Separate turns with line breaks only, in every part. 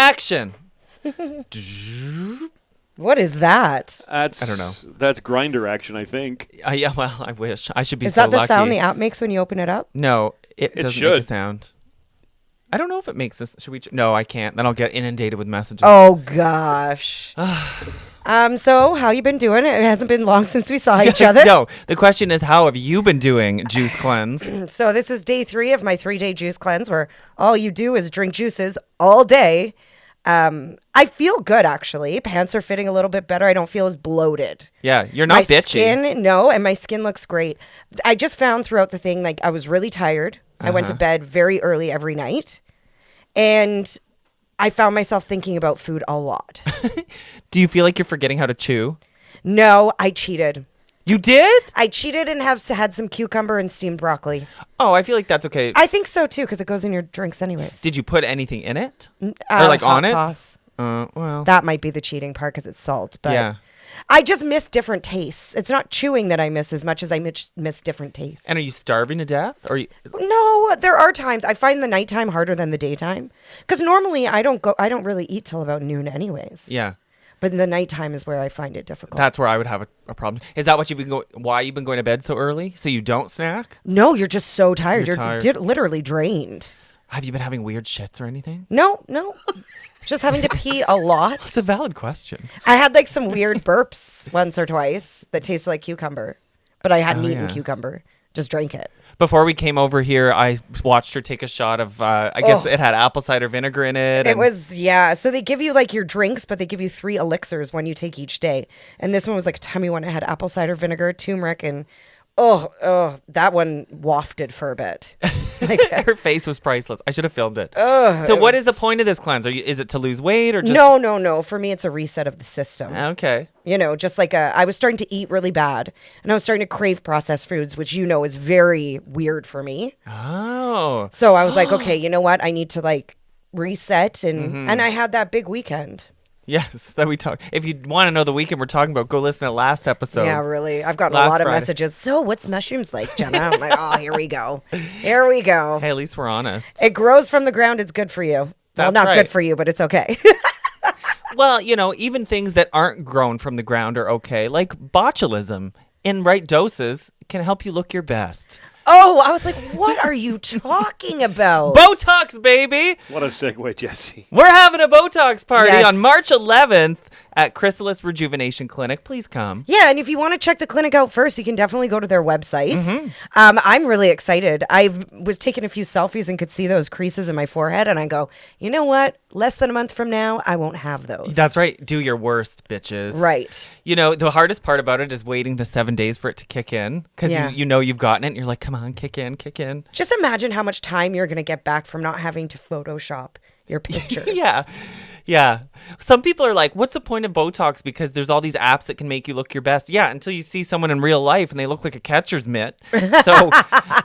Erection.
What is that?
I don't know.
That's grinder action, I think.
Yeah, well, I wish. I should be
Is
so
that the
lucky.
sound the app makes when you open it up?
No, it doesn't make
should.
a sound. I don't know if it makes this. Should we? No, I can't. Then I'll get inundated with messages.
Oh, gosh. So how you been doing? It hasn't been long since we saw each other.
No, the question is, how have you been doing, Juice Cleanse?
So this is day 3 of my 3-day juice cleanse where all you do is drink juices all day. I feel good, actually. Pants are fitting a little bit better. I don't feel as bloated.
Yeah, you're not
my
bitchy.
And my skin looks great. I just found throughout the thing, like, I was really tired. I went to bed very early every night. And I found myself thinking about food a lot.
Do you feel like you're forgetting how to chew?
No, I cheated.
You did?
I cheated and have had some cucumber and steamed broccoli.
Oh, I feel like that's okay.
I think so, too, because it goes in your drinks anyways.
Did you put anything in it? Or
Hot
on it?
sauce.
Well.
That might be the cheating part because it's salt. But
Yeah.
I just miss different tastes. It's not chewing that I miss as much as I miss different tastes.
And are you starving to death? Or
No, there are times. I find the nighttime harder than the daytime. Because normally I don't really eat till about noon anyways.
Yeah.
But the nighttime is where I find it difficult.
That's where I would have a problem. Is that what why you've been going to bed so early? So you don't snack?
No, you're just so tired.
You're tired.
Literally drained.
Have you been having weird shits or anything?
No. Just having to pee a lot.
It's a valid question.
I had like some weird burps once or twice that tasted like cucumber. But I hadn't eaten cucumber. Just drank it.
Before we came over here, I watched her take a shot of, I guess it had apple cider vinegar in it.
It was, yeah. So they give you like your drinks, but they give you 3 elixirs, one you take each day. And this one was like a tummy one. It had apple cider vinegar, turmeric, and that one wafted for a bit. Like,
her face was priceless. I should have filmed it.
So
what is the point of this cleanse? Is it to lose weight or just?
No. For me, it's a reset of the system.
Okay.
Just like I was starting to eat really bad and I was starting to crave processed foods, which is very weird for me.
Oh.
So I was like, okay, you know what? I need to like reset. And I had that big weekend.
Yes, that we talk. If you want to know the weekend we're talking about, go listen to last episode.
Yeah, really. I've gotten a lot of messages. So what's mushrooms like, Jenna? I'm like, oh, here we go. Here we go.
Hey, at least we're honest.
It grows from the ground. It's good for you. Well, not good for you, but it's okay.
Well, even things that aren't grown from the ground are okay. Like botulism in right doses can help you look your best.
Oh, I was like, what are you talking about?
Botox, baby.
What a segue, Jesse.
We're having a Botox party
Yes.
on March 11th at Chrysalis Rejuvenation Clinic. Please come.
Yeah, and if you want to check the clinic out first, you can definitely go to their website. I'm really excited. I was taking a few selfies and could see those creases in my forehead, and I go, you know what? Less than a month from now, I won't have those.
That's right. Do your worst, bitches.
Right.
The hardest part about it is waiting the 7 days for it to kick in because
Yeah.
you've gotten it and you're like, come on, kick in.
Just imagine how much time you're going to get back from not having to Photoshop your pictures.
Yeah. Some people are like, what's the point of Botox? Because there's all these apps that can make you look your best. Yeah, until you see someone in real life and they look like a catcher's mitt. So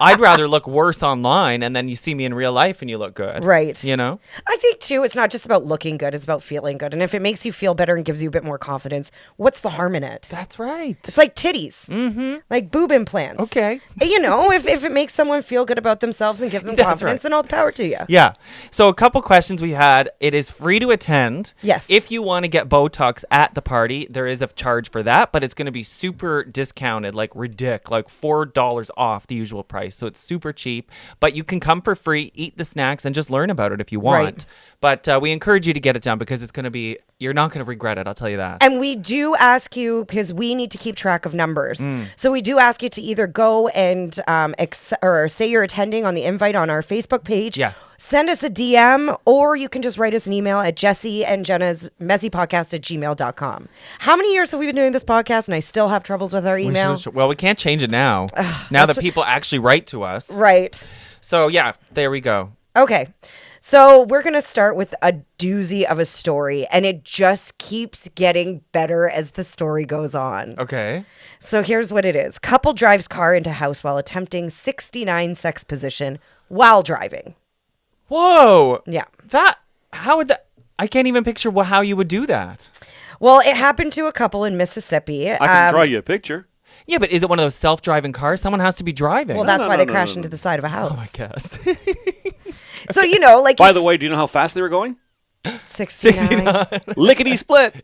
I'd rather look worse online and then you see me in real life and you look good.
Right.
I
think, too, it's not just about looking good. It's about feeling good. And if it makes you feel better and gives you a bit more confidence, what's the harm in it?
That's right.
It's like titties. Mm-hmm. Like boob implants.
Okay.
If it makes someone feel good about themselves and give them confidence, then all the power to you.
Yeah. So a couple questions we had. It is free to attend.
Yes.
If you want to get Botox at the party, there is a charge for that, but it's going to be super discounted, like ridiculous, like $4 off the usual price. So it's super cheap, but you can come for free, eat the snacks, and just learn about it if you want.
Right.
But we encourage you to get it done because it's going to be, you're not going to regret it. I'll tell you that.
And we do ask you, because we need to keep track of numbers. So we do ask you to either go and or say you're attending on the invite on our Facebook page.
Yeah.
Send us a DM, or you can just write us an email at Jesse and Jenna's messypodcast@gmail.com. How many years have we been doing this podcast and I still have troubles with our email?
We can't change it now. Now that people actually write to us.
Right.
So yeah, there we go.
Okay. So we're going to start with a doozy of a story, and it just keeps getting better as the story goes on.
Okay.
So here's what it is. Couple drives car into house while attempting 69 sex position while driving.
Whoa.
Yeah.
How would that, I can't even picture how you would do that.
Well, it happened to a couple in Mississippi.
I can draw you a picture.
Yeah, but is it one of those self-driving cars? Someone has to be driving.
Well, that's why they crashed into the side of a house.
Oh, I guess.
So, like...
By the way, do you know how fast they were going?
69.
Lickety split.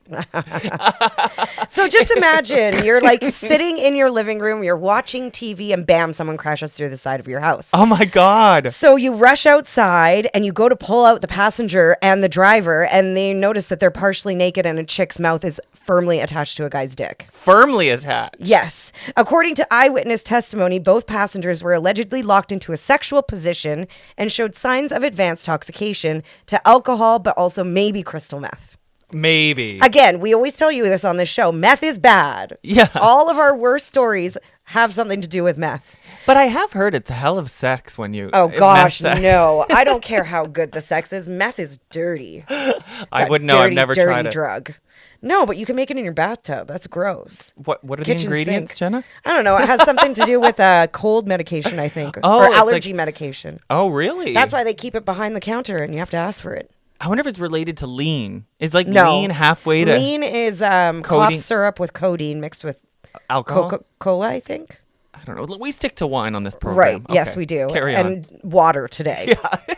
So just imagine you're like sitting in your living room, you're watching TV, and bam, someone crashes through the side of your house.
Oh my God.
So you rush outside and you go to pull out the passenger and the driver, and they notice that they're partially naked and a chick's mouth is firmly attached to a guy's dick.
Firmly attached.
Yes. According to eyewitness testimony, both passengers were allegedly locked into a sexual position and showed signs of advanced intoxication to alcohol, but also maybe crystal meth.
Maybe.
Again, we always tell you this on this show. Meth is bad.
Yeah.
All of our worst stories have something to do with meth.
But I have heard it's a hell of sex when you.
Oh,
meth
gosh,
sex.
no. I don't care how good the sex is. Meth is dirty.
I wouldn't know. I've never
dirty
tried it.
drug. No, but you can make it in your bathtub. That's gross.
What are the
Kitchen
ingredients,
sink.
Jenna?
I don't know. It has something to do with cold medication, I think.
Oh,
or
it's
allergy
like-
medication.
Oh, really?
That's why they keep it behind the counter and you have to ask for it.
I wonder if it's related to lean. Is like
No.
lean halfway to
Lean is cough
Codeine.
syrup with codeine mixed with
alcohol?
Coca-Cola, I think.
I don't know. We stick to wine on this program.
Right. Yes,
Okay.
we do.
Carry on.
And water today. Yeah.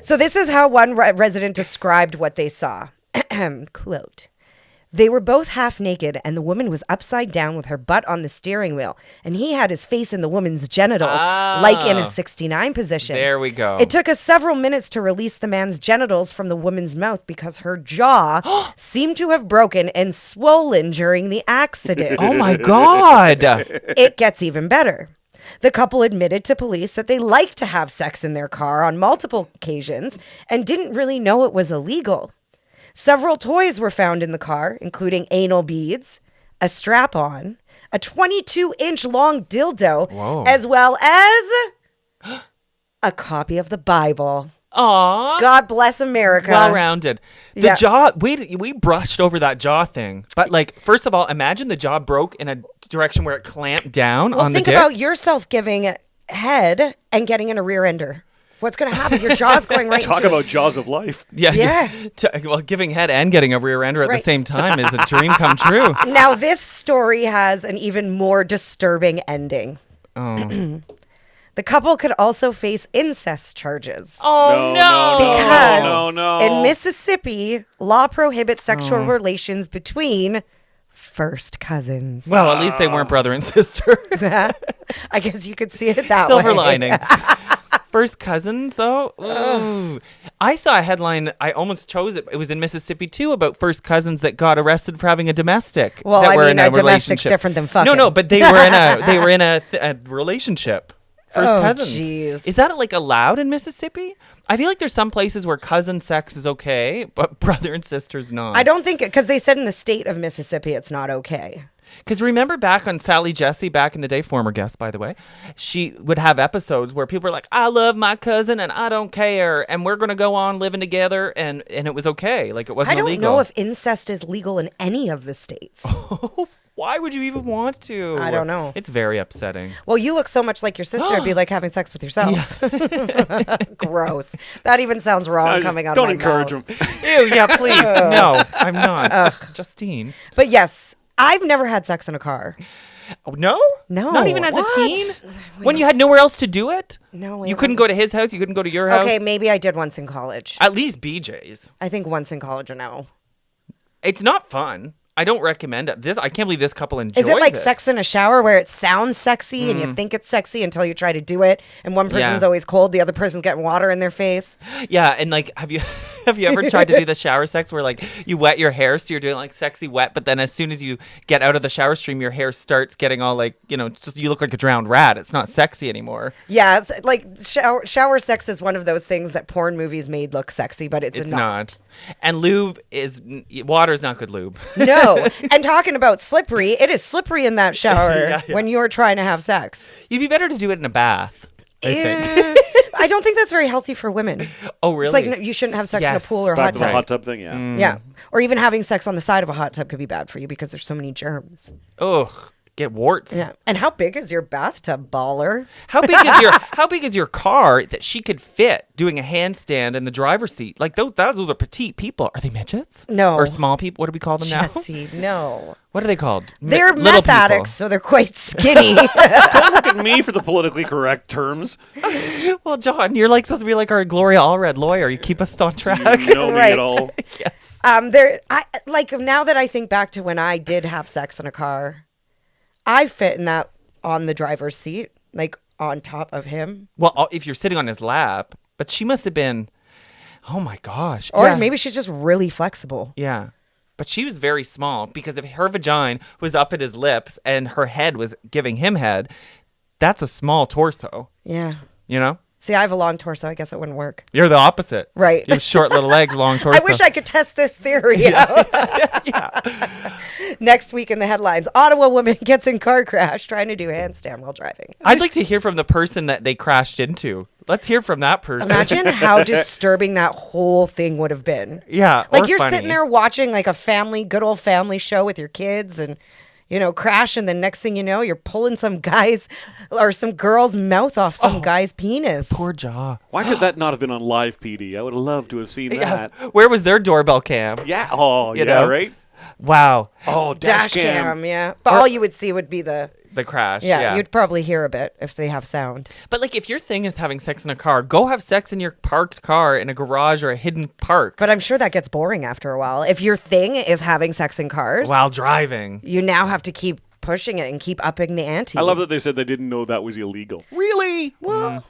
So this is how one resident described what they saw. Quote. They were both half naked, and the woman was upside down with her butt on the steering wheel, and he had his face in the woman's genitals, like in a 69 position.
There we go.
It took us several minutes to release the man's genitals from the woman's mouth because her jaw seemed to have broken and swollen during the accident.
Oh my God.
It gets even better. The couple admitted to police that they liked to have sex in their car on multiple occasions and didn't really know it was illegal. Several toys were found in the car, including anal beads, a strap-on, a 22-inch long dildo,
Whoa.
as well as a copy of the Bible.
Aw.
God bless America.
Well-rounded. The
Yeah.
jaw, we brushed over that jaw thing. But like, first of all, imagine the jaw broke in a direction where it clamped down
Well,
on the
think
dick.
about yourself giving head and getting in a rear ender. What's going to happen? Your jaw's going right
Talk
into
about jaws of life.
Yeah.
Well, giving head and getting a rear ender at
Right.
the same time is a dream come true.
Now, this story has an even more disturbing ending.
Oh.
The couple could also face incest charges.
Oh,
No,
Because
no.
in Mississippi, law prohibits sexual relations between first cousins.
Well, at least they weren't brother and sister.
I guess you could see it that
Silver
way.
lining. First cousins, though? Ooh. I saw a headline. I almost chose it. It was in Mississippi, too, about first cousins that got arrested for having a domestic.
Well,
that
I
were
mean,
in
a domestic's
relationship.
different than fucking.
No, but they were in a relationship. First
Oh,
cousins.
jeez.
Is that like allowed in Mississippi? I feel like there's some places where cousin sex is okay, but brother and sister's not.
I don't think, because they said in the state of Mississippi it's not okay.
Because remember back on Sally Jesse, back in the day, former guest, by the way, she would have episodes where people were like, I love my cousin and I don't care. And we're going to go on living together. And it was okay. Like it wasn't
I don't
illegal.
know if incest is legal in any of the states.
Why would you even want to?
I don't know.
It's very upsetting.
Well, you look so much like your sister. It'd be like having sex with yourself. Gross. That even sounds wrong coming out of my
Don't encourage
mouth.
them.
Ew, yeah, please. No, I'm not. Justine.
But yes, I've never had sex in a car.
Oh, no?
No.
Not even as
What?
a teen? When you had nowhere else to do it?
No.
You couldn't go to his house? You couldn't go to your house?
Okay, maybe I did once in college.
At least BJ's.
I think once in college or no.
It's not fun. I don't recommend it. I can't believe this couple enjoys
Is it like sex in a shower where it sounds sexy and you think it's sexy until you try to do it and one person's
Yeah.
always cold, the other person's getting water in their face?
Yeah, and like, have you ever tried to do the shower sex where like you wet your hair so you're doing like sexy wet, but then as soon as you get out of the shower stream, your hair starts getting all like, just you look like a drowned rat. It's not sexy anymore.
Yeah, it's like shower sex is one of those things that porn movies made look sexy, but it's
not. And lube water is not good lube.
No. And talking about slippery, it is slippery in that shower
Yeah.
when you're trying to have sex.
You'd be better to do it in a bath. I think.
I don't think that's very healthy for women.
Oh, really?
It's like you shouldn't have sex in a
Yes.
pool or
Back
hot
to the
tub.
hot tub thing, yeah.
Yeah. Or even having sex on the side of a hot tub could be bad for you because there's so many germs.
Ugh. get warts.
Yeah. And how big is your bathtub, baller?
How big is your car that she could fit doing a handstand in the driver's seat? Like those are petite people. Are they midgets?
No.
Or small people? What do we call them now?
Jesse, no.
What are they called?
They're
Little
meth
people.
addicts, so they're quite skinny.
Don't look at me for the politically correct terms.
Well, John, you're like supposed to be like our Gloria Allred lawyer. You keep us on track.
You know me
Right.
at all.
Yes.
Now that I think back to when I did have sex in a car, I fit in that on the driver's seat, like on top of him.
Well, if you're sitting on his lap, but she must have been. Oh my gosh.
Or
Yeah.
maybe she's just really flexible.
Yeah. But she was very small because if her vagina was up at his lips and her head was giving him head, that's a small torso,
Yeah.
you know?
See, I have a long torso. I guess it wouldn't work.
You're the opposite.
Right.
You have short little legs, long torso.
I wish I could test this theory out. Next week in the headlines, Ottawa woman gets in car crash trying to do handstand while driving.
I'd like to hear from the person that they crashed into. Let's hear from that person.
Imagine how disturbing that whole thing would have been.
Yeah.
Like
or
you're
funny.
sitting there watching like a good old family show with your kids and, crash. And the next thing you know, you're pulling some guy's or some girl's mouth off some guy's penis.
Poor jaw.
Why could that not have been on live, PD? I would have loved to have seen that.
Where was their doorbell cam?
Yeah. Oh,
You
yeah,
know?
right?
Wow.
Oh,
Dash cam, yeah. But all you would see would be the
crash.
Yeah, you'd probably hear a bit if they have sound.
But like, if your thing is having sex in a car, go have sex in your parked car in a garage or a hidden park
But I'm sure that gets boring after a while. If your thing is having sex in cars,
while driving.
you now have to keep pushing it and keep upping the ante.
I love that they said they didn't know that was illegal. Really?
Well,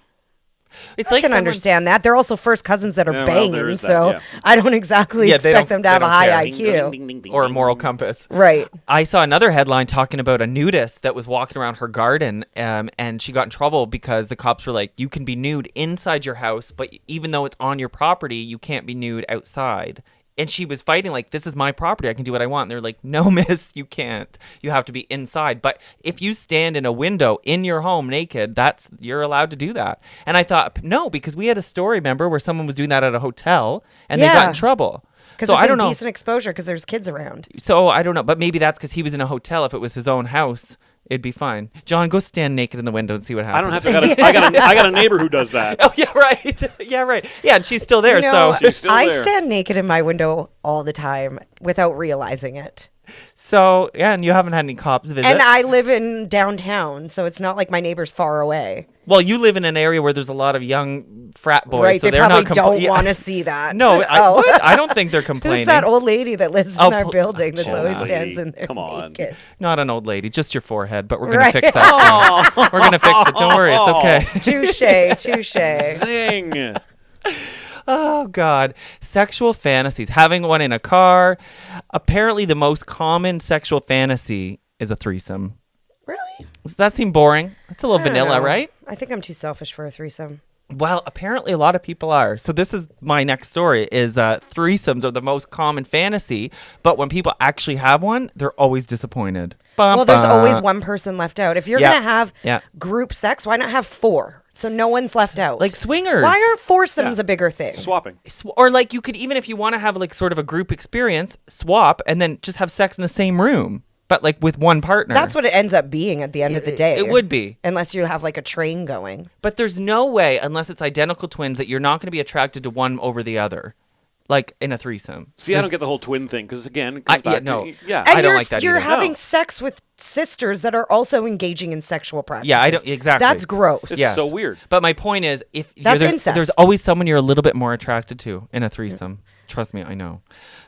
It's
I
like
can
someone-
understand that. They're also first cousins that are
Yeah, well, there
banging,
is that,
so
yeah.
I don't exactly
Yeah, they
expect
don't-
them to have
they
a
don't
high
care.
IQ.
or a moral compass.
Right.
I saw another headline talking about a nudist that was walking around her garden, and she got in trouble because the cops were like, "You can be nude inside your house, but even though it's on your property, you can't be nude outside." And she was fighting like, "This is my property. I can do what I want." And they're like, "No, miss, you can't. You have to be inside." But if you stand in a window in your home naked, you're allowed to do that. And I thought, no, because we had a story, remember, where someone was doing that at a hotel and they got
Yeah.
in trouble.
Because
So
it's
I don't know.
indecent exposure because there's kids around.
So I don't know, but maybe that's because he was in a hotel. If it was his own house, it'd be fine. John, go stand naked in the window and see what
I don't
happens.
have to. I got a neighbor who does that.
Oh yeah, right. Yeah, right. Yeah, and she's still there.
You know,
so
She's still
I
there.
stand naked in my window all the time without realizing it.
yeah, and you haven't had any cops visit.
And I live in downtown, so it's not like my neighbor's far away.
Well, you live in an area where there's a lot of young frat boys,
Right,
so
they
they're
probably
not
don't want to see that.
No,
Oh.
I don't think they're complaining.
Who's that old lady that lives in
Oh,
our building that
Jenna.
always stands in there
Come on.
naked?
Not an old lady, just your forehead. But we're gonna
Right.
fix that. soon. We're gonna fix it. Don't worry, it's okay.
Touche.
Zing.
Oh, God. Sexual fantasies. Having one in a car. Apparently, the most common sexual fantasy is a threesome.
Really?
Does that seem boring? It's a little
I don't
vanilla,
know.
right?
I think I'm too selfish for a threesome.
Well, apparently a lot of people are. So this is my next story is threesomes are the most common fantasy. But when people actually have one, they're always disappointed.
Well, there's always one person left out. If you're
Yeah.
going to have
Yeah.
group sex, why not have 4? So no one's left out.
Like swingers.
Why aren't foursomes
Yeah.
a bigger thing?
Swapping.
Or like you could, even if you want to have like sort of a group experience, swap and then just have sex in the same room. But like with one partner.
That's what it ends up being at the end of the day.
It would be.
Unless you have like a train going.
But there's no way, unless it's identical twins, that you're not going to be attracted to one over the other. Like in a threesome.
See, I don't get the whole twin thing because again, it comes
yeah,
back
no.
to, yeah.
I
And
don't like that
You're
either.
having
No.
sex with sisters that are also engaging in sexual practices.
Yeah, I don't exactly.
That's gross.
It's
Yes.
so weird.
But my point is, if
That's
there's
incest.
always someone you're a little bit more attracted to in a threesome. Trust me, I know.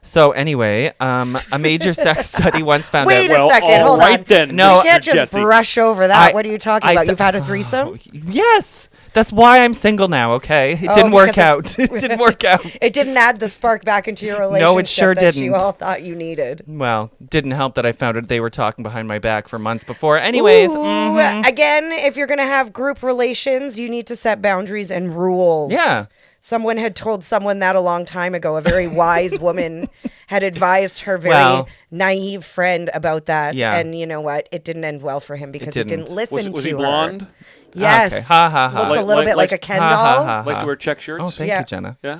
So anyway, a major sex study once found
Wait
out.
a second,
all
hold
right
on.
then,
No,
You can't just
Jesse.
brush over that. What are you talking about? You've had a threesome?
Oh, yes, that's why I'm single now. Okay, it didn't work out. It didn't work out.
It didn't add the spark back into your relationship
No, it sure
that you
didn't.
all thought you needed.
Well, didn't help that I found out they were talking behind my back for months before. Anyways,
Ooh, again, if you're going to have group relations, you need to set boundaries and rules.
Yeah.
Someone had told someone that a long time ago. A very wise woman had advised her very
Well,
naive friend about that.
Yeah.
And you know what? It didn't end well for him because he
didn't.
didn't listen
Was
to
he
her.
blonde?
Yes.
Okay. Ha, ha, ha.
Looks a
Like-
little
like-
bit like a
like-
Ken
ha, ha,
doll.
ha.
Likes to wear check shirts.
Oh, thank
Yeah.
you, Jenna.
Yeah.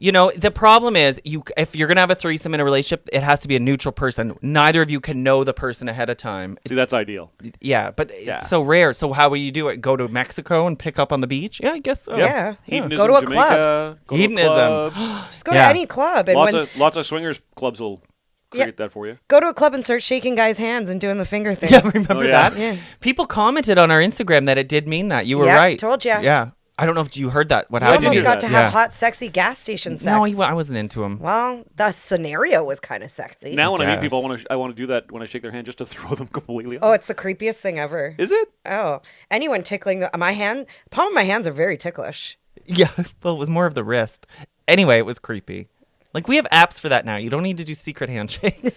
You know, the problem is if you're going to have a threesome in a relationship, it has to be a neutral person. Neither of you can know the person ahead of time.
See, that's ideal.
Yeah, but it's so rare. So how will you do it? Go to Mexico and pick up on the beach? Yeah, I guess so.
Yeah.
Hedonism,
Go to a
Jamaica,
club.
go to a club.
Just go to any club. And
Lots of swingers clubs will create that for you.
go to a club and start shaking guys' hands and doing the finger thing.
Yeah, remember
yeah.
that?
Yeah.
People commented on our Instagram that it did mean that. You were
Yeah,
right.
told ya.
Yeah. I don't know if you heard that. What
You
happened?
almost
hear
got
that.
to have
Yeah.
hot, sexy gas station sex.
No, I wasn't into him.
Well, the scenario was kind of sexy.
Now when I meet
guess.
people, I want to do that when I shake their hand just to throw them completely off.
Oh, it's the creepiest thing ever.
Is it?
Oh, anyone tickling my hand, palm of my hands are very ticklish.
Yeah, well, it was more of the wrist. Anyway, it was creepy. Like, we have apps for that now. You don't need to do secret handshakes.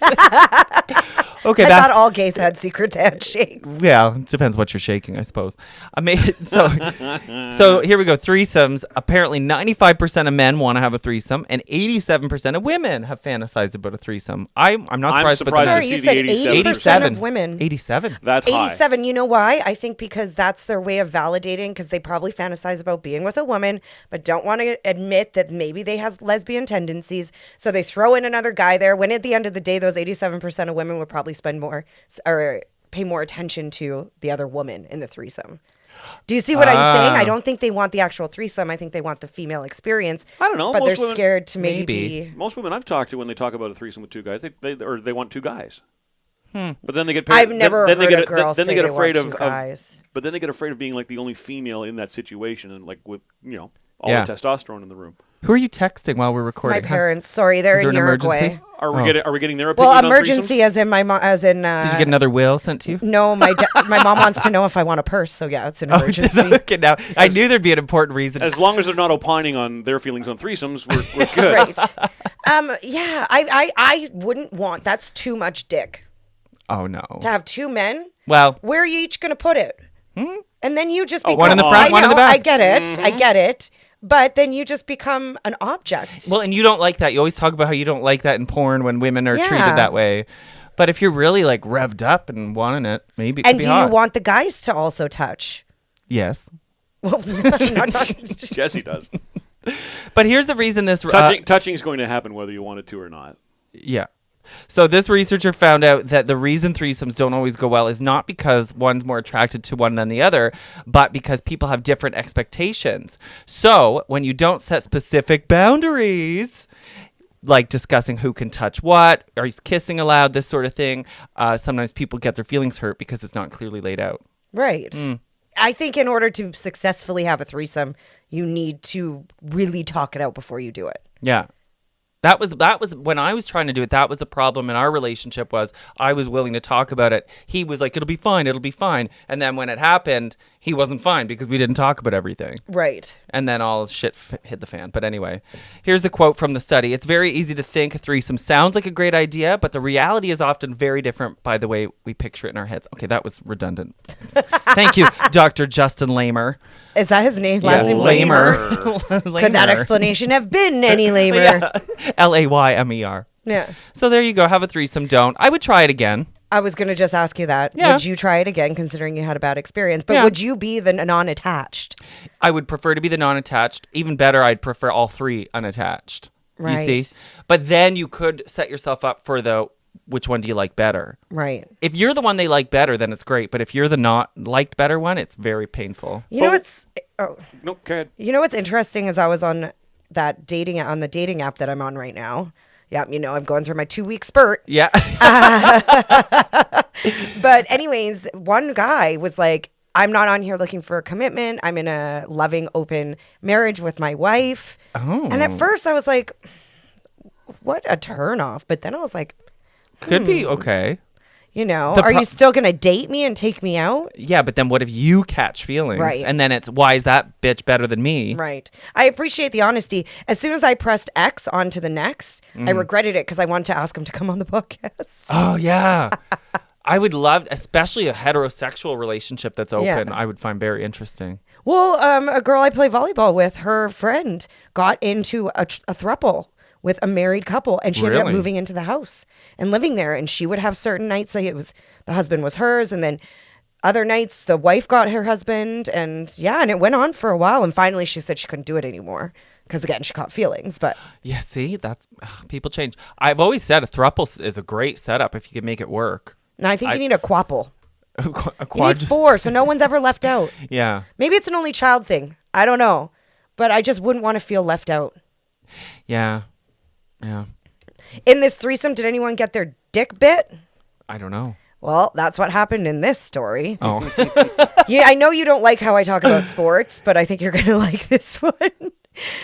Okay,
I
back.
thought all gays had secret handshakes.
Yeah, it depends what you're shaking, I suppose. So here we go. Threesomes. Apparently, 95% of men want to have a threesome, and 87% of women have fantasized about a threesome. I'm not surprised.
surprised
Sorry,
to
you
see
said
the
80% of women.
87.
That's high.
87. You know why? I think because that's their way of validating, because they probably fantasize about being with a woman, but don't want to admit that maybe they have lesbian tendencies. So they throw in another guy there. When at the end of the day, those 87% of women would probably spend more or pay more attention to the other woman in the threesome. Do you see what I'm saying? I don't think they want the actual threesome. I think they want the female experience.
I don't know.
But
Most
they're
women-
scared to maybe be.
Most women I've talked to when they talk about a threesome with two guys, they want two guys. But then they get.
I've never
then they
heard
get
a girl
then
say
they get
they
afraid
want
of
two guys.
But then they get afraid of being like the only female in that situation, and like with all
Yeah.
the testosterone in the room.
Who are you texting while we're
My
recording? huh?
parents. Sorry, they're
Is there
in
an
Uruguay.
emergency?
Are we getting their opinion
Well,
on
emergency
threesomes?
as in my mom, as in.
Did you get another will sent to you?
No, my mom wants to know if I want a purse. So yeah, it's an emergency.
Okay, now I knew there'd be an important reason.
As long as they're not opining on their feelings on threesomes, we're good.
Right. Yeah, I wouldn't want. That's too much dick
Oh no.
to have two men.
Well,
Where are you each gonna put it? And then you just become,
one in the front,
I
one in the
know,
back.
I get it. I get it. But then you just become an object.
well, and you don't like that. You always talk about how you don't like that in porn when women are
Yeah.
treated that way. But if you're really like revved up and wanting it, maybe it could
And
be
do
hot.
you want the guys to also touch?
Yes.
Well, I'm not talking.
Jesse does.
But here's the reason this
Touching is going to happen whether you want it to or not.
Yeah. So this researcher found out that the reason threesomes don't always go well is not because one's more attracted to one than the other, but because people have different expectations. So when you don't set specific boundaries, like discussing who can touch what, are you kissing allowed, this sort of thing, sometimes people get their feelings hurt because it's not clearly laid out.
Right. I think in order to successfully have a threesome, you need to really talk it out before you do it.
Yeah. That was when I was trying to do it. That was the problem in our relationship. Was I was willing to talk about it. He was like, "It'll be fine. It'll be fine." And then when it happened, he wasn't fine because we didn't talk about everything.
Right.
And then all shit hit the fan. But anyway, here's the quote from the study. It's very easy to think a threesome sounds like a great idea, but the reality is often very different by the way we picture it in our heads. Okay, that was redundant. Thank you, Dr. Justin Lamer.
Is that his name? Last name
Lamer.
Could that explanation have been any lamer?
Yeah. Laymer.
Yeah.
So there you go. Have a threesome. Don't. I would try it again.
I was going to just ask you that.
Yeah.
Would you try it again, considering you had a bad experience? But
Yeah.
would you be the non-attached?
I would prefer to be the non-attached. Even better, I'd prefer all three unattached.
Right.
You see? But then you could set yourself up for the which one do you like better?
Right.
If you're the one they like better, then it's great. But if you're the not liked better one, it's very painful.
You know what's
No, go ahead.
you know what's interesting is I was on the dating app that I'm on right now. Yeah, I'm going through my 2-week spurt.
Yeah.
But anyways, one guy was like, I'm not on here looking for a commitment. I'm in a loving, open marriage with my wife.
Oh.
And at first I was like, what a turnoff. But then I was like,
Could be okay.
are you still going to date me and take me out?
Yeah, but then what if you catch feelings?
Right.
And then it's, why is that bitch better than me?
Right. I appreciate the honesty. As soon as I pressed X onto the next, I regretted it because I wanted to ask him to come on the podcast.
Oh, yeah. I would love, especially a heterosexual relationship that's open,
Yeah.
I would find very interesting.
Well, a girl I play volleyball with, her friend got into a throuple with a married couple, and she ended up
Really?
moving into the house and living there. And she would have certain nights like the husband was hers, and then other nights the wife got her husband, and it went on for a while. And finally, she said she couldn't do it anymore. Because again, she caught feelings, but
Yeah, see, that's people change. I've always said a throuple is a great setup if you can make it work.
no, I think you need a quapple.
A
You
quad.
need 4, so no one's ever left out.
Yeah.
Maybe it's an only child thing. I don't know. But I just wouldn't want to feel left out.
Yeah. Yeah.
In this threesome, did anyone get their dick bit?
I don't know.
Well, that's what happened in this story.
Oh.
Yeah, I know you don't like how I talk about sports, but I think you're going to like this one.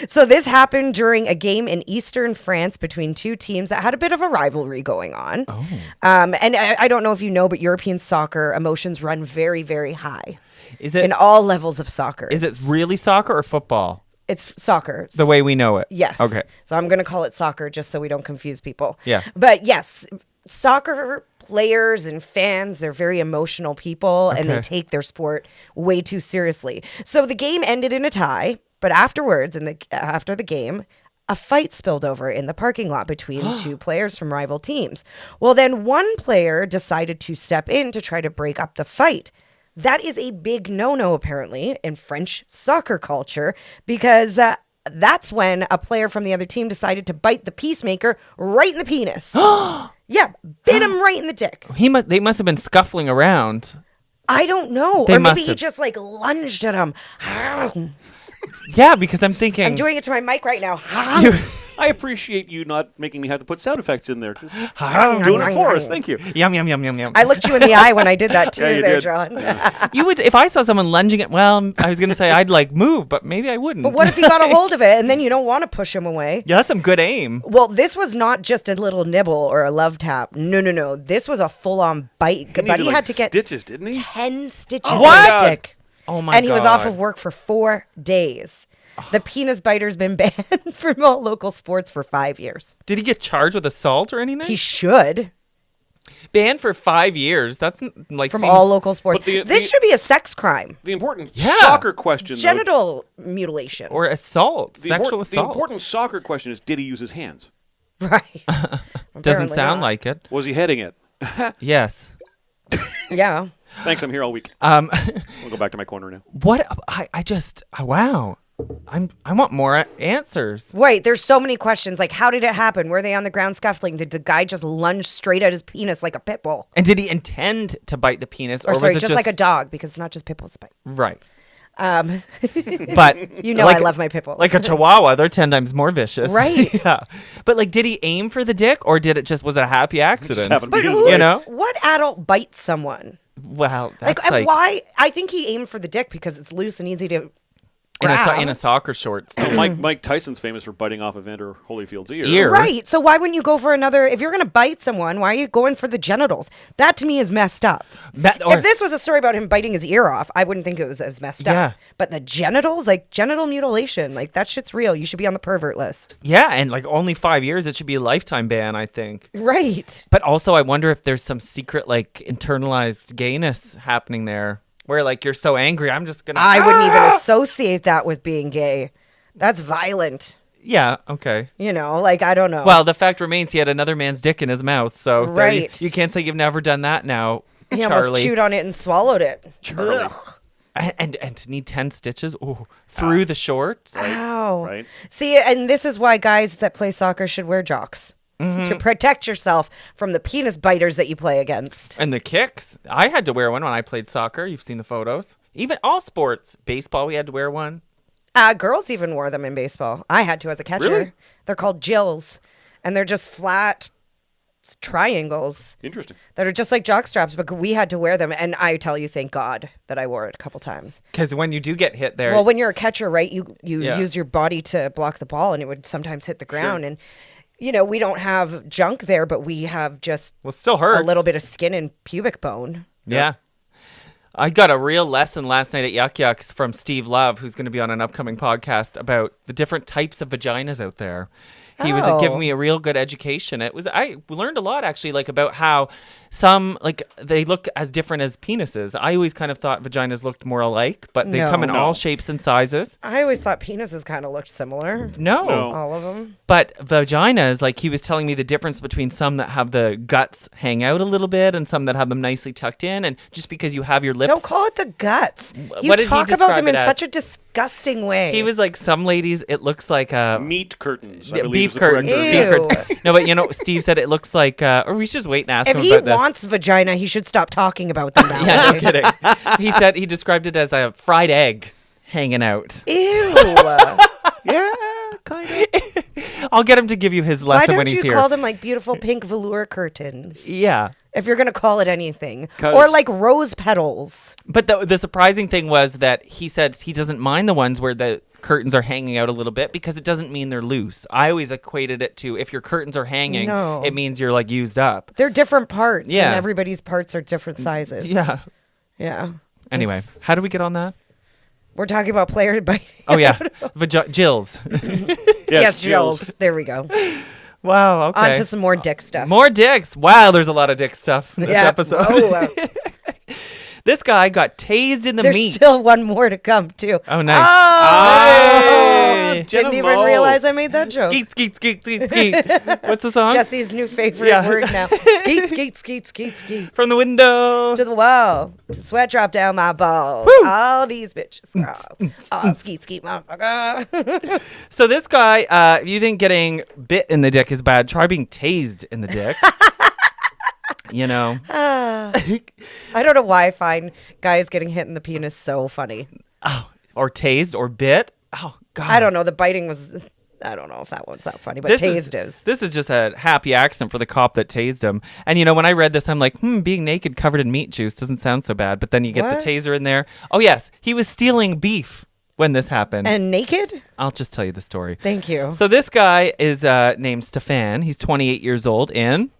So this happened during a game in Eastern France between 2 teams that had a bit of a rivalry going on.
Oh.
And I don't know if you know, but European soccer emotions run very, very high
Is it
in all levels of soccer.
is it really soccer or football?
It's soccer.
The way we know it.
Yes.
Okay.
So I'm going to call it soccer just so we don't confuse people.
Yeah.
But yes, soccer players and fans, they're very emotional people and they
Okay.
take their sport way too seriously. So the game ended in a tie, but afterwards, after the game, a fight spilled over in the parking lot between 2 players from rival teams. Well, then one player decided to step in to try to break up the fight. That is a big no-no, apparently, in French soccer culture, because that's when a player from the other team decided to bite the peacemaker right in the penis. Yeah, bit him right in the dick.
They must have been scuffling around.
I don't know.
They
Or
must
maybe he
have.
just like lunged at him. I'm
Yeah, because I'm thinking
doing it to my mic right now.
I appreciate you not making me have to put sound effects in there. Just doing it for us. Thank you.
yum yum yum yum yum.
I looked you in the eye when I did that too,
Yeah, you
there,
did.
John.
You would if I saw someone lunging at. Well, I was gonna say I'd like move, but maybe I wouldn't.
But what if he got a hold of it and then you don't want to push him away?
Yeah, that's some good aim.
Well, this was not just a little nibble or a love tap. No. This was a full-on bite. But
needed,
he
like,
had to get
stitches, didn't he?
10 stitches
Oh
in
my
his
God.
dick.
Oh my
And he was off
God.
of work for 4 days. The penis biter's been banned from all local sports for 5 years.
Did he get charged with assault or anything?
He should.
Banned for 5 years. That's like
From
seems-
all local sports.
But the-
This should be a sex crime.
The important
Yeah.
soccer question, though,
Genital mutilation.
or assault,
the,
sexual
the
assault.
important soccer question is: did he use his hands?
Right.
Doesn't
Apparently
sound
not.
like it.
Was he heading it?
Yes.
Yeah.
Thanks, I'm here all week.
Um,
I'll go back to my corner now.
what I just wow. I want more answers.
Wait, there's so many questions. Like, how did it happen? Were they on the ground scuffling? Did the guy just lunge straight at his penis like a pit bull?
And did he intend to bite the penis,
Or
or
sorry,
was it
just like a dog, because it's not just pit bulls bite.
right?
Um,
But
you know
like,
I love my pit bulls.
like a chihuahua. They're 10 times more vicious,
Right.
Yeah. But like, did he aim for the dick, or did it just was it a happy accident?
happened to
But
be his
who,
way.
You know?
what adult bites someone?
Well,
Like,
that's like,
why? I think he aimed for the dick because it's loose and easy to grab.
in a soccer shorts.
So Mike Tyson's famous for biting off Evander Holyfield's ear.
Ear.
Right. So why wouldn't you go for another? If you're going to bite someone, why are you going for the genitals? That to me is messed up.
Or-
If this was a story about him biting his ear off, I wouldn't think it was as messed
Yeah.
up. But the genitals, like genital mutilation, like that shit's real. You should be on the pervert list.
yeah, and like only 5 years. It should be a lifetime ban, I think.
Right.
But also, I wonder if there's some secret like internalized gayness happening there, where like you're so angry, I'm just gonna.
I wouldn't even associate that with being gay. That's violent.
Yeah. Okay.
You know, like I don't know.
Well, the fact remains he had another man's dick in his mouth, so there you-
Right.
you can't say you've never done that now,
he almost
Charlie.
chewed on it and swallowed it.
Charlie.
Ugh.
And to need 10 stitches through the shorts.
Ow.
Right?
See, and this is why guys that play soccer should wear jocks. To protect yourself from the penis biters that you play against.
And the kicks. I had to wear one when I played soccer. You've seen the photos. Even all sports. Baseball, we had to wear one.
Girls even wore them in baseball. I had to as a catcher.
Really?
They're called Jills, and they're just flat triangles
Interesting.
that are just like jock straps, but we had to wear them. And I tell you, thank God that I wore it a couple times.
Because when you do get hit there.
Well, when you're a catcher, right, you
Yeah.
use your body to block the ball, and it would sometimes hit the ground. And, you know, we don't have junk there, but we have just
well, it still hurts.
a little bit of skin and pubic bone.
Yeah. I got a real lesson last night at Yuck Yucks from Steve Love, who's going to be on an upcoming podcast about the different types of vaginas out there. He was
Oh.
giving me a real good education. I learned a lot actually, like about how some, like, they look as different as penises. I always kind of thought vaginas looked more alike, but they come in
No.
all shapes and sizes.
I always thought penises kind of looked similar.
No.
All of them.
But vaginas, like he was telling me the difference between some that have the guts hang out a little bit and some that have them nicely tucked in. And just because you have your lips.
Don't call it the guts. You
What did he
talk about
describe
them
it
in
as?
such a disgusting way.
He was like, some ladies, it looks like
Meat curtains. I
yeah,
believe
beef
is the correct
curtains.
term.
Beef curtains. No, but you know, Steve said it looks like, or we should just wait and ask
if
him
he
about this.
wants vagina, he should stop talking about them that
Yeah, no
way.
kidding. He said he described it as a fried egg hanging out.
Ew.
Yeah, kind of.
I'll get him to give you his
Why
lesson
don't
when he's
you
here.
call them like beautiful pink velour curtains?
Yeah.
If you're going to call it anything.
'Cause-
Or like rose petals.
But the surprising thing was that he said he doesn't mind the ones where the curtains are hanging out a little bit because it doesn't mean they're loose. I always equated it to if your curtains are hanging,
No.
it means you're like used up.
They're different parts.
Yeah.
And everybody's parts are different sizes.
Yeah.
Yeah.
Anyway,
This-
how do we get on that?
We're talking about player biting.
Oh, yeah. Jill's.
Yes, Jill's. There we go.
Wow. Okay.
On to some more dick stuff.
More dicks. Wow, there's a lot of dick stuff this
Yeah.
episode.
Oh,
This guy got tased in the
there's
meat.
still one more to come, too.
Oh, nice.
Hey,
Didn't
Jenna
even
Mo.
realize I made that joke.
Skeet, skeet, skeet, skeet, skeet. What's the song?
Jesse's new favorite
Yeah.
word now. Skeet, skeet, skeet, skeet, skeet.
From the window.
To the wall. Sweat drop down my balls. All these bitches. Girl. Oh, skeet, skeet, motherfucker.
So this guy, if you think getting bit in the dick is bad, try being tased in the dick. You know.
I don't know why I find guys getting hit in the penis so funny.
Oh, or tased or bit. Oh, God.
I don't know. The biting was, I don't know if that one's that funny, but tased is.
This is just a happy accident for the cop that tased him. And, you know, when I read this, I'm like, being naked covered in meat juice doesn't sound so bad. But then you get
What?
the taser in there. Oh, yes. He was stealing beef when this happened.
And naked?
I'll just tell you the story.
Thank you.
So this guy is named Stefan. He's 28 years old in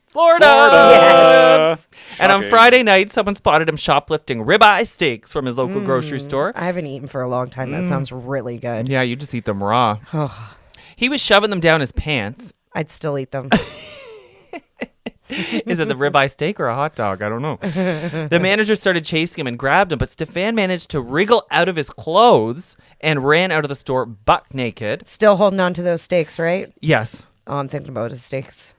Florida.
Yes.
And on
Shocking.
Friday night, someone spotted him shoplifting ribeye steaks from his local grocery store.
I haven't eaten for a long time. That sounds really good.
Yeah, you just eat them raw. He was shoving them down his pants.
I'd still eat them.
Is it the ribeye steak or a hot dog? I don't know. The manager started chasing him and grabbed him, but Stefan managed to wriggle out of his clothes and ran out of the store buck naked.
Still holding on to those steaks, right?
Yes.
All I'm thinking about is steaks.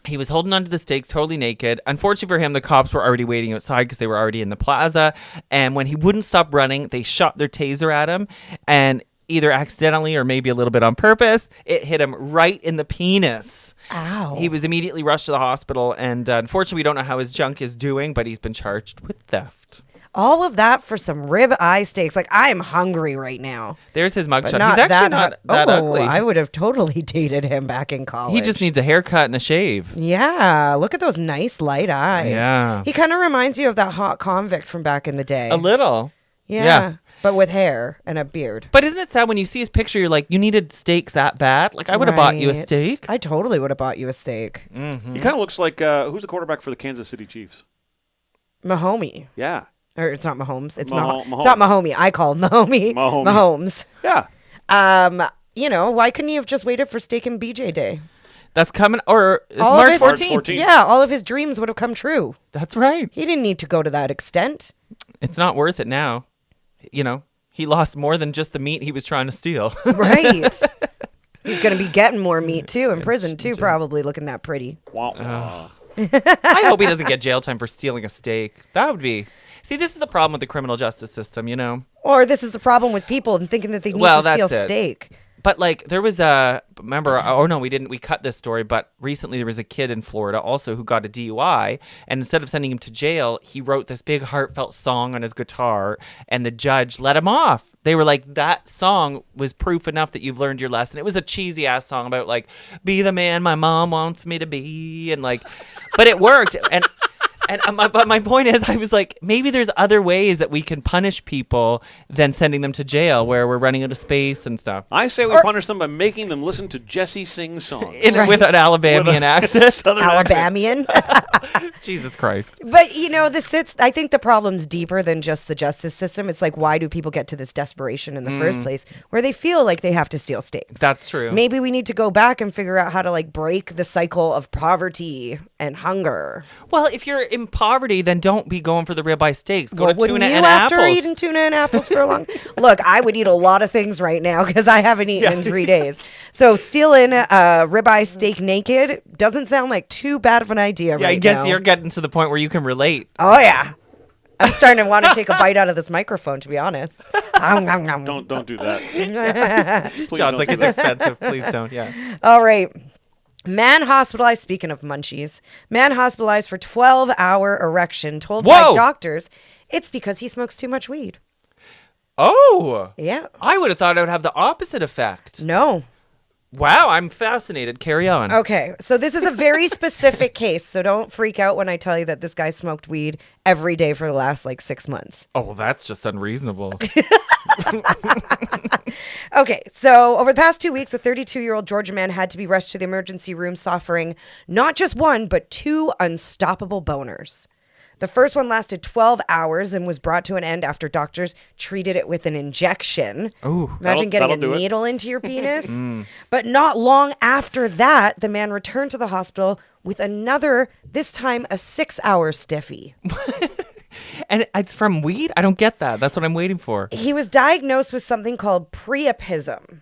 He was holding onto the stakes totally naked. Unfortunately for him, the cops were already waiting outside because they were already in the plaza. And when he wouldn't stop running, they shot their taser at him. And either accidentally or maybe a little bit on purpose, it hit him right in the penis.
Ow.
He was immediately rushed to the hospital. And unfortunately, we don't know how his junk is doing, but he's been charged with theft.
All of that for some rib eye steaks. Like, I'm hungry right now.
There's his mugshot.
Not
He's actually not
hot.
that
Oh,
ugly.
I would have totally dated him back in college.
He just needs a haircut and a shave.
Yeah, look at those nice light eyes.
Yeah.
He kind of reminds you of that hot convict from back in the day.
A little.
Yeah.
yeah.
But with hair and a beard.
But isn't it sad when you see his picture, you're like, you needed steaks that bad? Like, I would have bought you a
Right.
steak.
I totally would have bought you a steak.
He kind of looks like who's the quarterback for the Kansas City Chiefs?
Mahomie.
Yeah.
Or it's not Mahomes. It's
Mahomes.
It's not Mahomie. I call him Mahomie.
Mahomie.
Mahomes.
Yeah.
You know, why couldn't he have just waited for steak and BJ Day?
That's coming, or it's
All of
March
his-
14th.
March 14th.
Yeah, all of his dreams would have come true.
That's right.
He didn't need to go to that extent.
It's not worth it now. You know, he lost more than just the meat he was trying to steal.
Right. He's going to be getting more meat, too, in prison, too, probably looking that pretty.
Wah, wah.
I hope he doesn't get jail time for stealing a steak. That would be. See, this is the problem with the criminal justice system, you know?
Or this is the problem with people and thinking that they need
Well,
to steal
that's it.
steak.
But like there was remember, oh no, we didn't, we cut this story, but recently there was a kid in Florida also who got a DUI, and instead of sending him to jail, he wrote this big heartfelt song on his guitar, and the judge let him off. They were like, that song was proof enough that you've learned your lesson. It was a cheesy ass song about like, be the man my mom wants me to be, and like, but it worked. And But my point is, I was like, maybe there's other ways that we can punish people than sending them to jail where we're running out of space and stuff.
I say we punish them by making them listen to Jesse sing songs.
With an Alabamian accent.
Southern accent.
Alabamian.
Jesus Christ.
But, I think the problem's deeper than just the justice system. It's like, why do people get to this desperation in the first place where they feel like they have to steal steaks?
That's true.
Maybe we need to go back and figure out how to like break the cycle of poverty and hunger.
Well, if you're in poverty, then don't be going for the ribeye steaks. Go to
Wouldn't
tuna
you
and
after
apples.
eating tuna and apples for a long Look, I would eat a lot of things right now because I haven't eaten in 3 days. So stealing a ribeye steak naked doesn't sound like too bad of an idea right now.
I guess you're getting to the point where you can relate.
Oh, yeah. I'm starting to want to take a bite out of this microphone, to be honest.
Don't do that. Please
John's like,
do
it's
that.
expensive. Please don't. Yeah.
All right. Man hospitalized, speaking of munchies, man hospitalized for 12-hour erection, told by
Whoa.
doctors it's because he smokes too much weed.
Oh.
Yeah.
I would have thought it would have the opposite effect.
No.
Wow, I'm fascinated. Carry on.
Okay, so this is a very specific case, so don't freak out when I tell you that this guy smoked weed every day for the last, 6 months.
Oh, well, that's just unreasonable.
Okay, so over the past 2 weeks, a 32-year-old Georgia man had to be rushed to the emergency room suffering not just one, but 2 unstoppable boners. The first one lasted 12 hours and was brought to an end after doctors treated it with an injection.
Ooh.
Imagine getting
that'll do
a
it.
needle into your penis. But not long after that, the man returned to the hospital with another, this time a 6-hour stiffy.
And it's from weed? I don't get that. That's what I'm waiting for.
He was diagnosed with something called priapism.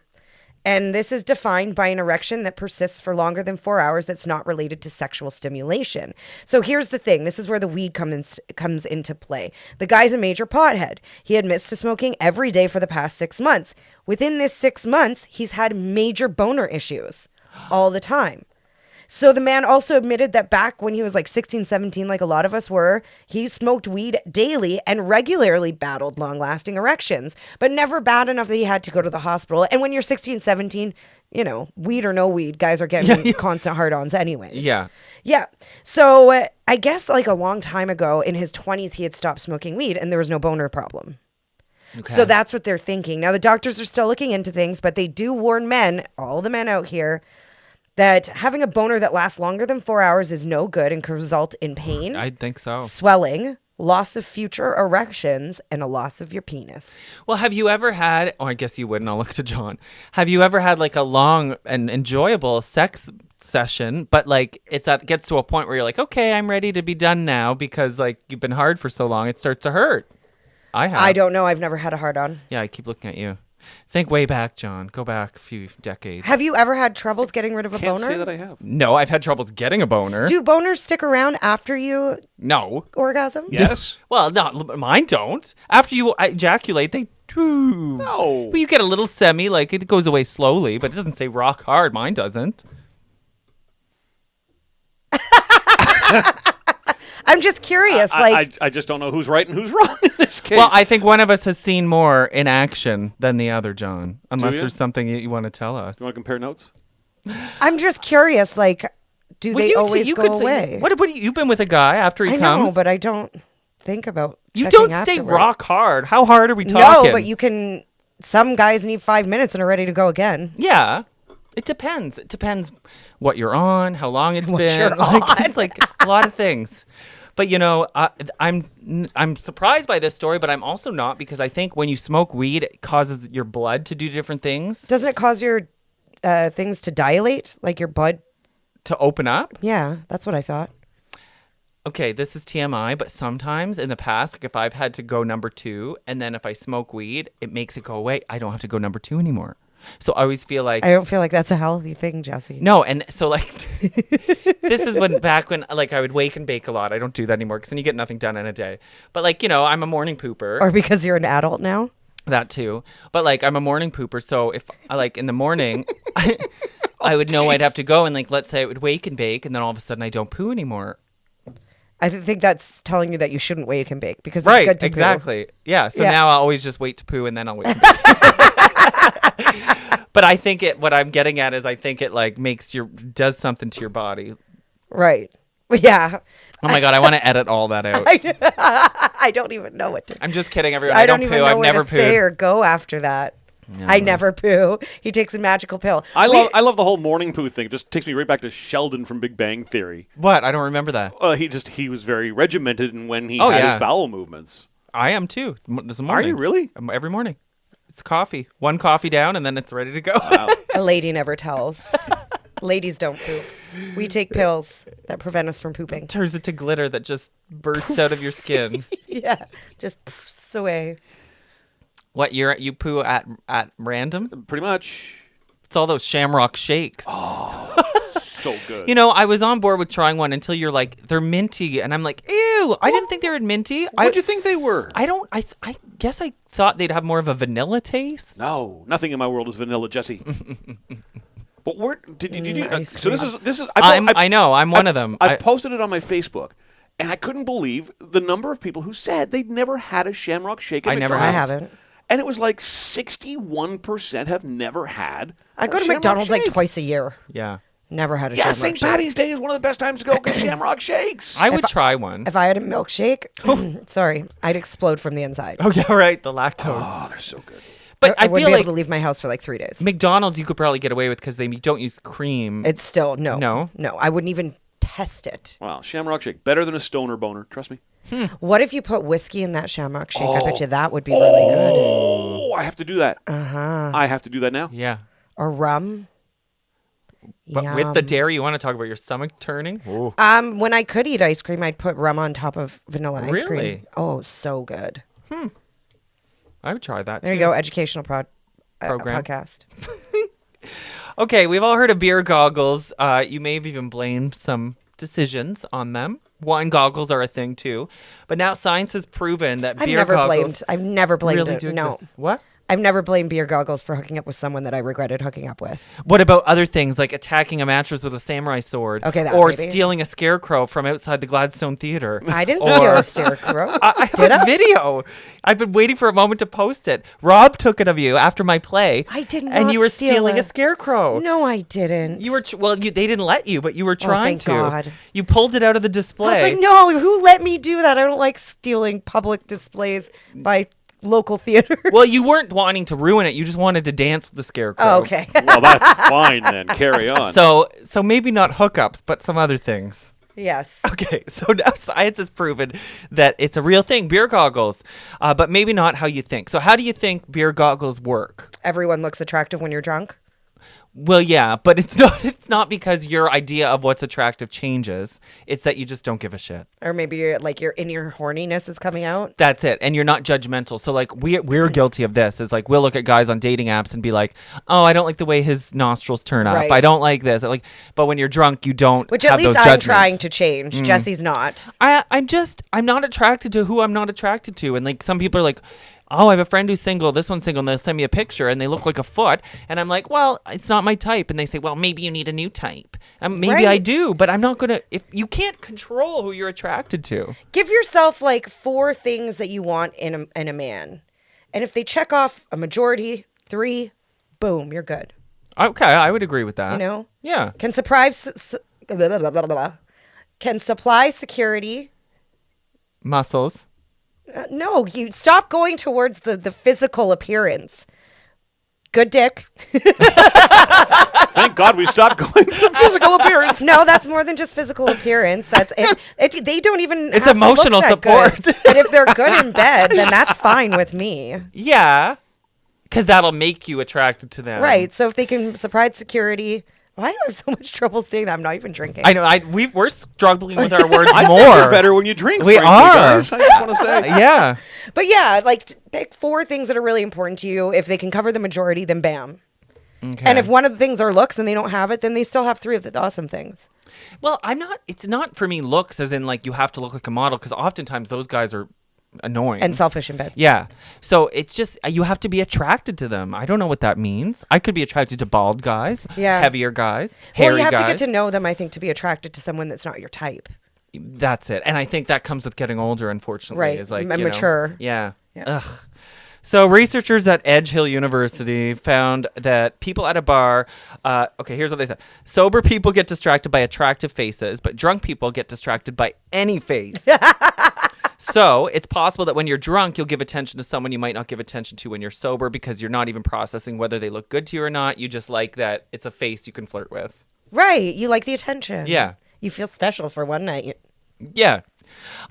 And this is defined by an erection that persists for longer than 4 hours that's not related to sexual stimulation. So here's the thing. This is where the weed comes into play. The guy's a major pothead. He admits to smoking every day for the past 6 months. Within this 6 months, he's had major boner issues all the time. So the man also admitted that back when he was 16, 17, like a lot of us were, he smoked weed daily and regularly battled long-lasting erections, but never bad enough that he had to go to the hospital. And when you're 16, 17, weed or no weed, guys are getting constant hard-ons anyways.
Yeah.
Yeah. So I guess a long time ago in his 20s, he had stopped smoking weed and there was no boner problem.
Okay.
So that's what they're thinking. Now, the doctors are still looking into things, but they do warn men, all the men out here, that having a boner that lasts longer than 4 hours is no good and can result in pain,
I think so.
swelling, loss of future erections, and a loss of your penis.
Well, have you ever had, I guess you wouldn't, I'll look to John. Have you ever had a long and enjoyable sex session, but gets to a point where you're like, okay, I'm ready to be done now because you've been hard for so long, it starts to hurt? I have.
I don't know. I've never had a hard-on.
Yeah, I keep looking at you. Think way back, John. Go back a few decades.
Have you ever had troubles getting rid of a
Can't
boner?
say that I have.
No, I've had troubles getting a boner.
Do boners stick around after you
No.
orgasm?
Yes.
Well, no, mine don't. After you ejaculate, they do.
No.
Well, you get a little semi, it goes away slowly, but it doesn't say rock hard. Mine doesn't.
I'm just curious.
I just don't know who's right and who's wrong in this case.
Well, I think one of us has seen more in action than the other, John. Unless
you?
there's something you want to tell us.
You want to compare notes?
I'm just curious. Do
Well,
they always
you
go
could say-
away?
What you've been with a guy after he
I
comes?
know, but I don't think about.
You
checking
don't stay
afterwards.
rock hard. How hard are we talking?
No, but you can. Some guys need 5 minutes and are ready to go again.
Yeah. It depends. It depends what you're on, how long it's
What
been.
you're
It's a lot of things. But I'm surprised by this story, but I'm also not, because I think when you smoke weed, it causes your blood to do different things.
Doesn't it cause your things to dilate, like your blood?
To open up.
Yeah, that's what I thought.
Okay, this is TMI, but sometimes in the past, if I've had to go number 2, and then if I smoke weed, it makes it go away. I don't have to go number 2 anymore. So I always feel like
I don't feel like that's a healthy thing, Jesse.
no, and so this is back when I would wake and bake a lot. I don't do that anymore because then you get nothing done in a day. But I'm a morning pooper.
Or because you're an adult now.
That too. But I'm a morning pooper, so if I in the morning I would know I'd have to go, and let's say I would wake and bake, and then all of a sudden I don't poo anymore.
I think that's telling you that you shouldn't wait and bake because it's
Right,
good to
exactly. Yeah. So
Yeah.
now I'll always just wait to poo and then I'll wait and bake. But I think what I'm getting at is I think it makes does something to your body.
Right. Yeah.
Oh my God, I want to edit all that out.
I don't even know what to.
I'm just kidding, everyone.
I
I don't
don't
poo.
even know
I've
where
never
to say
pooed.
or go after that. I never poo. He takes a magical pill.
I love the whole morning poo thing. It just takes me right back to Sheldon from Big Bang Theory.
What? I don't remember that.
He was very regimented in when he
Oh,
had
yeah.
his bowel movements.
I am too. This
Are
morning.
you really?
Every morning. It's coffee. One coffee down, and then it's ready to go.
Wow.
A lady never tells. Ladies don't poop. We take pills that prevent us from pooping.
Turns into glitter that just bursts out of your skin.
Yeah, just poofs away.
What? You poo at random?
Pretty much.
It's all those Shamrock shakes.
So good.
You know, I was on board with trying one until you're like, they're minty, and I'm like, ew! I didn't think they were minty.
What'd you think they were?
I guess I thought they'd have more of a vanilla taste.
No, nothing in my world is vanilla, Jesse. But where did you?
Ice
So
cream.
this is.
I know. I'm one of them.
I posted it on my Facebook, and I couldn't believe the number of people who said they'd never had a Shamrock Shake at
I never
McDonald's.
I haven't.
And it was like 61% have never had.
I go
a
to
Shamrock
McDonald's like
Shake.
twice a year.
Yeah.
Never had a
Yeah,
Shamrock
St.
Shake.
Patty's Day is one of the best times to go get Shamrock Shakes.
I would try one.
If I had a milkshake, sorry, I'd explode from the inside.
Oh, yeah, right. The lactose.
Oh, they're so good.
But
I
I
wouldn't
feel
be
like
able to leave my house for like 3 days.
McDonald's you could probably get away with because they don't use cream.
It's still no.
No?
No, I wouldn't even test it.
Wow, Shamrock Shake. Better than a stoner boner. Trust me.
What if you put whiskey in that Shamrock Shake? I bet you that would be really good.
Oh, I have to do that.
Uh-huh.
I have to do that now.
Yeah.
Or rum.
But with the dairy, you want to talk about your stomach turning? Ooh.
When I could eat ice cream, I'd put rum on top of vanilla ice cream.
Really?
Oh, so good.
I would try that
There
too.
you go, educational
Program.
podcast.
Okay, we've all heard of beer goggles. You may have even blamed some decisions on them. Wine goggles are a thing too. But now science has proven that beer goggles
I've never blamed
really
it.
do
No.
exist. What?
I've never blamed beer goggles for hooking up with someone that I regretted hooking up with.
What about other things like attacking a mattress with a samurai sword?
Okay, that
or
maybe.
stealing a scarecrow from outside the Gladstone Theater?
I didn't
Or-
steal a scarecrow.
I have
Did
a
I?
video. I've been waiting for a moment to post it. Rob took it of you after my play.
I did
And
not
you were
steal
stealing
it.
a scarecrow.
No, I didn't.
You were they didn't let you, but you were trying
thank
to.
God.
You pulled it out of the
I
display.
was like, no, who let me do that? I don't like stealing public displays by local theaters.
Well, you weren't wanting to ruin it. You just wanted to dance with the scarecrow.
Oh, okay.
Well, that's fine then. Carry on.
So maybe not hookups, but some other things.
Yes.
Okay, so now science has proven that it's a real thing, beer goggles, but maybe not how you think. So how do you think beer goggles work?
Everyone looks attractive when you're drunk.
Well, yeah, but it's not because your idea of what's attractive changes. It's that you just don't give a shit.
Or maybe your inner horniness is coming out.
That's it. And you're not judgmental. So like we're guilty of this. Is like we'll look at guys on dating apps and be like, "Oh, I don't like the way his nostrils turn up.
Right.
I don't like this." But when you're drunk, you don't
Which
have
at least
those
I'm
judgments.
trying to change. Jesse's not.
I'm not attracted to who I'm not attracted to. And like some people are like, "Oh, I have a friend who's single. This one's single, and they'll send me a picture, and they look like a foot." And I'm like, "Well, it's not my type." And they say, "Well, maybe you need a new type." Maybe I
Right.
do, but I'm not gonna. If you can't control who you're attracted to,
Give yourself like 4 things that you want in a man. And if they check off a majority, 3, boom, you're good.
okay, I would agree with that.
You know?
Yeah.
Can supply can supply security.
Muscles.
No, you stop going towards the physical appearance. Good dick.
Thank God we stopped going to the physical appearance.
No, that's more than just physical appearance. That's it. They don't even.
It's
have to look
emotional
that
support.
good. And if they're good in bed, then that's fine with me.
Yeah. Because that'll make you attracted to them.
Right. So if they can provide security. Why do I have so much trouble saying that? I'm not even drinking.
I know. We're struggling with our words
I think
more.
you're better when you drink.
We
frankly,
are.
guys. I just want to say.
Yeah.
But yeah, like pick 4 things that are really important to you. If they can cover the majority, then bam.
Okay.
And if one of the things are looks and they don't have it, then they still have 3 of the awesome things.
Well, it's not for me looks as in like you have to look like a model because oftentimes those guys are annoying.
And selfish in bed.
Yeah. So it's just you have to be attracted to them. I don't know what that means. I could be attracted to bald guys,
Yeah.
heavier guys, hairy
Well, you have
guys.
to get to know them, I think, to be attracted to someone that's not your type.
That's it. And I think that comes with getting older, unfortunately.
Right.
Is like
And
you know,
mature.
yeah.
Yeah.
Ugh. So researchers at Edge Hill University found that people at a bar, okay, here's what they said. Sober people get distracted by attractive faces, but drunk people get distracted by any face. So it's possible that when you're drunk, you'll give attention to someone you might not give attention to when you're sober because you're not even processing whether they look good to you or not. You just like that it's a face you can flirt with.
Right. You like the attention.
Yeah.
You feel special for one night.
Yeah.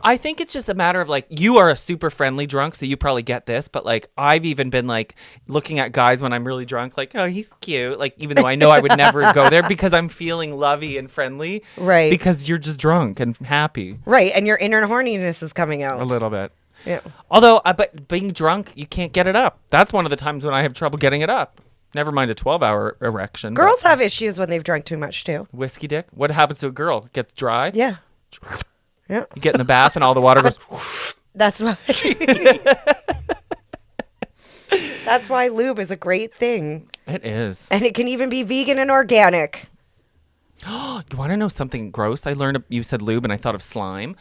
I think it's just a matter of like, you are a super friendly drunk, so you probably get this, but like I've even been like looking at guys when I'm really drunk, like, oh, he's cute. Like, even though I know I would never go there because I'm feeling lovey and friendly.
Right.
Because you're just drunk and happy.
Right. And your inner horniness is coming out.
A little bit.
Yeah.
Although, but being drunk, you can't get it up. That's one of the times when I have trouble getting it up. Never mind a 12-hour erection.
Girls have issues when they've drunk too much too.
Whiskey dick? What happens to a girl? It gets dry?
Yeah. Yeah.
You get in the bath and all the water goes...
That's why. That's why lube is a great thing.
It is.
And it can even be vegan and organic.
You want to know something gross? I learned, you said lube and I thought of slime.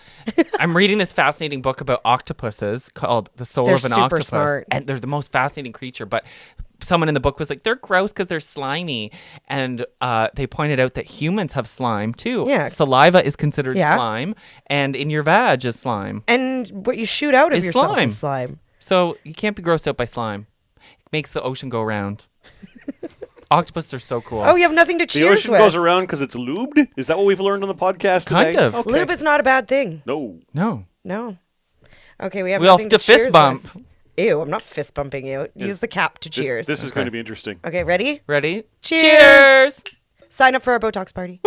I'm reading this fascinating book about octopuses called The Soul
They're
of an
super
Octopus.
smart.
And they're the most fascinating creature. But someone in the book was like, they're gross because they're slimy. And they pointed out that humans have slime too.
Yeah.
Saliva is considered
Yeah.
slime. And in your vag is slime.
And what you shoot out of
It's
yourself
slime.
is slime.
So you can't be grossed out by slime. It makes the ocean go round. Octopuses are so cool.
Oh, you have nothing to
The
cheers
ocean
with.
goes around because it's lubed? Is that what we've learned on the podcast today?
Kind of.
Okay.
Lube is not a bad thing.
No.
No.
No. Okay, we have
We all
nothing
have to fist
cheers
bump.
with. Ew, I'm not fist bumping you. Use the cap to cheers.
This is going to be interesting.
Okay, ready?
Ready?
Cheers.
Cheers!
Sign up for our Botox party.